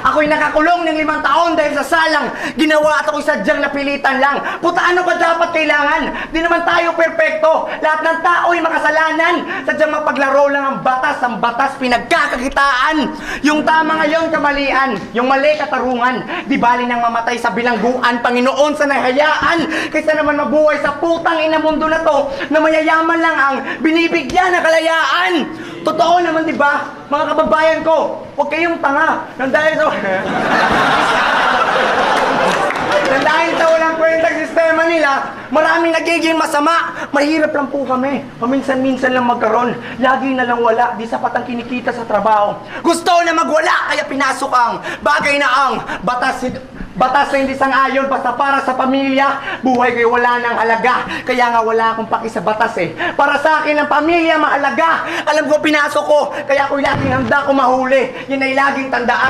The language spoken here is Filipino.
Ako'y nakakulong ng 5 taon dahil sa salang ginawa at ako'y sadyang napilitan lang. Puta, ano ba dapat kailangan? Di naman tayo perpekto. Lahat ng tao'y makasalanan. Sadyang mapaglaro lang ang batas pinagkakakitaan. Yung tama ngayon, kamalian. Yung mali, katarungan. Di bali nang mamatay sa bilangguan, Panginoon, sa nahayaan. Kaysa naman mabuhay sa putang ina mundo na to, na mayayaman lang ang binibigyan ng kalayaan. Totoo naman, di ba? Mga kababayan ko, huwag kayong tanga. Nang dahil sa walang kwentang sistema nila, maraming nagiging masama. Mahirap lang po kami. Paminsan-minsan lang magkaroon. Lagi na lang wala. Di sapat ang kinikita sa trabaho. Gusto na magwala, kaya pinasok ang bagay na ang batas na hindi sang-ayon basta para sa pamilya. Buhay ko'y wala ng halaga. Kaya nga wala akong paki sa batas eh. Para sa akin ang pamilya mahalaga. Alam ko pinasok ko, kaya ako'y laging handa ko mahuli. Yan ay laging tandaan.